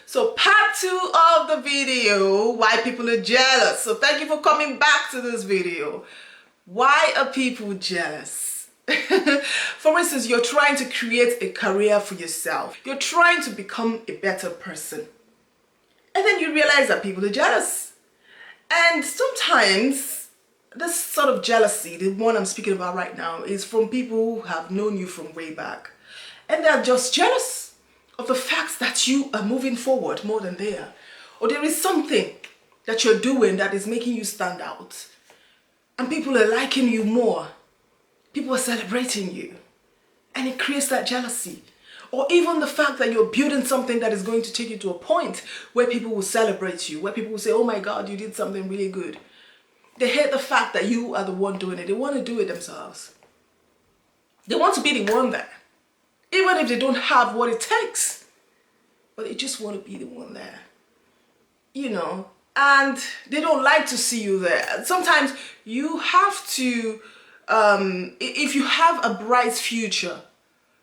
So part 2 of the video, why people are jealous. So thank you for coming back to this video. Why are people jealous? For instance, you're trying to create a career for yourself. You're trying to become a better person. And then you realize that people are jealous. And sometimes this sort of jealousy, the one I'm speaking about right now, is from people who have known you from way back. And they're just jealous of the fact that you are moving forward more than they are. Or there is something that you're doing that is making you stand out. And people are liking you more. People are celebrating you. And it creates that jealousy. Or even the fact that you're building something that is going to take you to a point where people will celebrate you. Where people will say, oh my God, you did something really good. They hate the fact that you are the one doing it. They want to do it themselves. They want to be the one there. Even if they don't have what it takes. But they just want to be the one there. You know. And they don't like to see you there. Sometimes you have to, if you have a bright future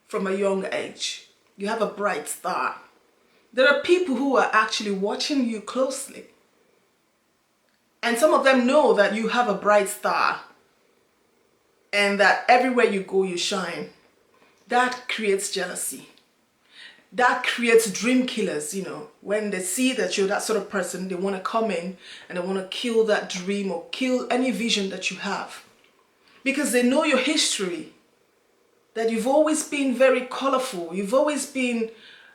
from a young age, you have a bright star, there are people who are actually watching you closely. And some of them know that you have a bright star and that everywhere you go, you shine. That creates jealousy. That creates dream killers, you know. When they see that you're that sort of person, they want to come in and they want to kill that dream or kill any vision that you have. Because they know your history. That you've always been very colorful. You've always been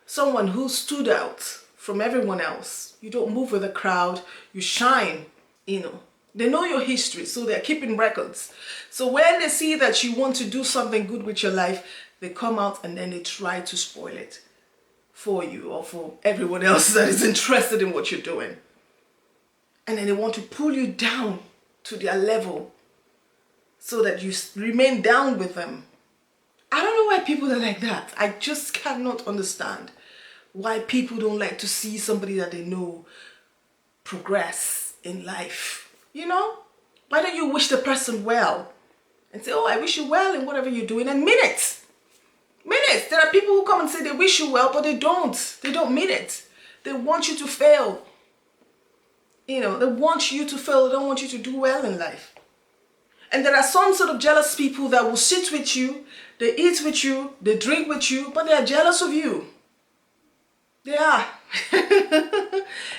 someone who stood out from everyone else. You don't move with the crowd. You shine, you know. They know your history, so they're keeping records. So when they see that you want to do something good with your life, they come out and then they try to spoil it for you or for everyone else that is interested in what you're doing. And then they want to pull you down to their level so that you remain down with them. I don't know why people are like that. I just cannot understand why people don't like to see somebody that they know progress in life. You know? Why don't you wish the person well? And say, oh, I wish you well in whatever you're doing, and mean it. Minutes. There are people who come and say they wish you well, but they don't. They don't mean it. They want you to fail. You know, they want you to fail. They don't want you to do well in life. And there are some sort of jealous people that will sit with you, they eat with you, they drink with you, but they are jealous of you. They are.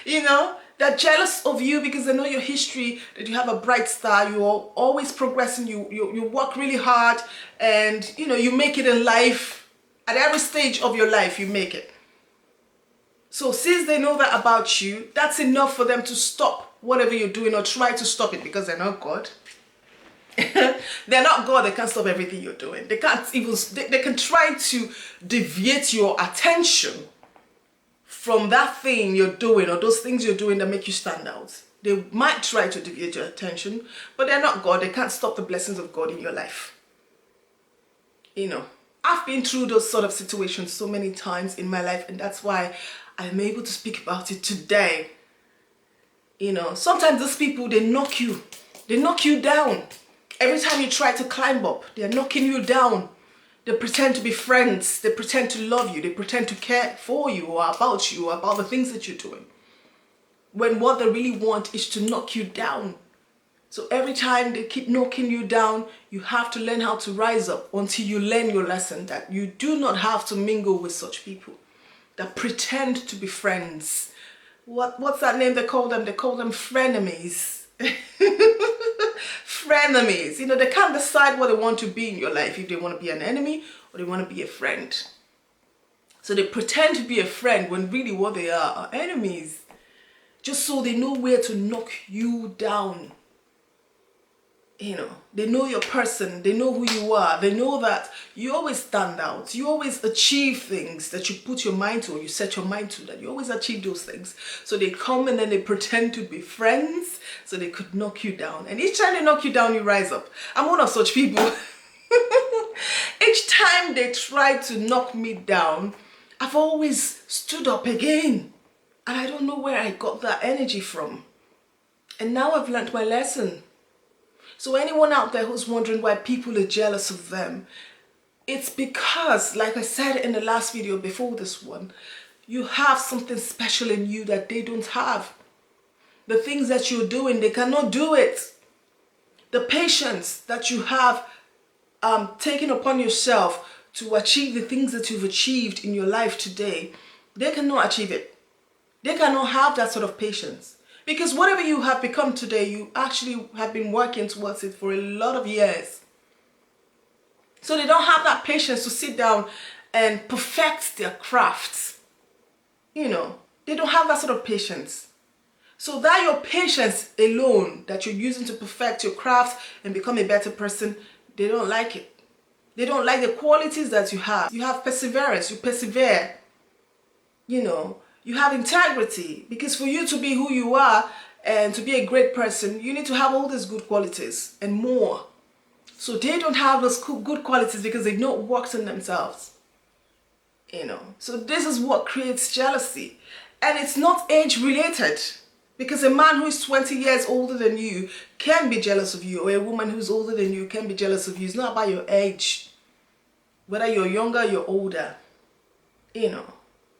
You know, they're jealous of you because they know your history, that you have a bright star, you're always progressing, you work really hard, and you know, you make it in life. At every stage of your life, you make it. So since they know that about you, that's enough for them to stop whatever you're doing or try to stop it, because they're not God. They're not God. They can't stop everything you're doing. They can't even, they can try to deviate your attention from that thing you're doing or those things you're doing that make you stand out. They might try to deviate your attention, but they're not God. They can't stop the blessings of God in your life. You know, I've been through those sort of situations so many times in my life, and that's why I'm able to speak about it today. You know, sometimes those people, they knock you down. Every time you try to climb up, they're knocking you down. They pretend to be friends. They pretend to love you. They pretend to care for you or about the things that you're doing. When what they really want is to knock you down. So every time they keep knocking you down, you have to learn how to rise up until you learn your lesson that you do not have to mingle with such people that pretend to be friends. What's that name they call them? They call them frenemies. Frenemies. You know, they can't decide what they want to be in your life, if they want to be an enemy or they want to be a friend. So they pretend to be a friend when really what they are enemies. Just so they know where to knock you down. You know, they know your person, they know who you are, they know that you always stand out, you always achieve things that you put your mind to or you set your mind to, that you always achieve those things. So they come and then they pretend to be friends so they could knock you down. And each time they knock you down, you rise up. I'm one of such people. Each time they try to knock me down, I've always stood up again. And I don't know where I got that energy from. And now I've learned my lesson. So anyone out there who's wondering why people are jealous of them, it's because, like I said in the last video before this one, You have something special in you that they don't have. The things that you're doing, they cannot do it. The patience that you have taken upon yourself to achieve the things that you've achieved in your life today, they cannot achieve it. They cannot have that sort of patience. Because whatever you have become today, you actually have been working towards it for a lot of years. So they don't have that patience to sit down and perfect their crafts. You know, they don't have that sort of patience. So that your patience alone that you're using to perfect your craft and become a better person, they don't like it. They don't like the qualities that you have. You have perseverance, you persevere. You know, you have integrity. Because for you to be who you are and to be a great person, you need to have all these good qualities and more. So they don't have those good qualities because they've not worked on themselves. You know, so this is what creates jealousy. And it's not age related. Because a man who is 20 years older than you can be jealous of you, or a woman who's older than you can be jealous of you. It's not about your age. Whether you're younger, you're older. You know,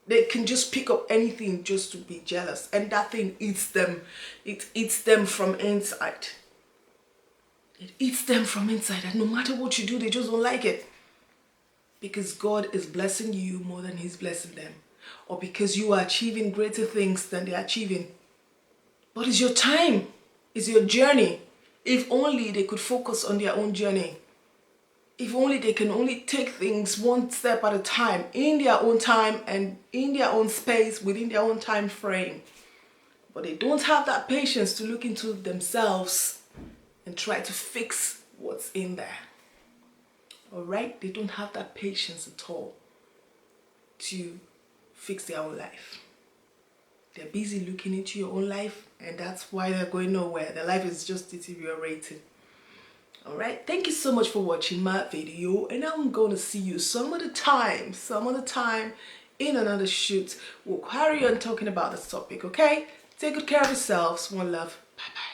they can just pick up anything just to be jealous. And that thing eats them. It eats them from inside. It eats them from inside. And no matter what you do, they just don't like it. Because God is blessing you more than He's blessing them. Or because you are achieving greater things than they're achieving. But it's your time. It's your journey. If only they could focus on their own journey. If only they can only take things one step at a time, in their own time and in their own space, within their own time frame. But they don't have that patience to look into themselves and try to fix what's in there. Alright? They don't have that patience at all to fix their own life. They're busy looking into your own life, and that's why they're going nowhere. Their life is just deteriorating. Alright, thank you so much for watching my video, and I'm going to see you some other time in another shoot. We'll carry on talking about this topic, okay? Take good care of yourselves. One love. Bye-bye.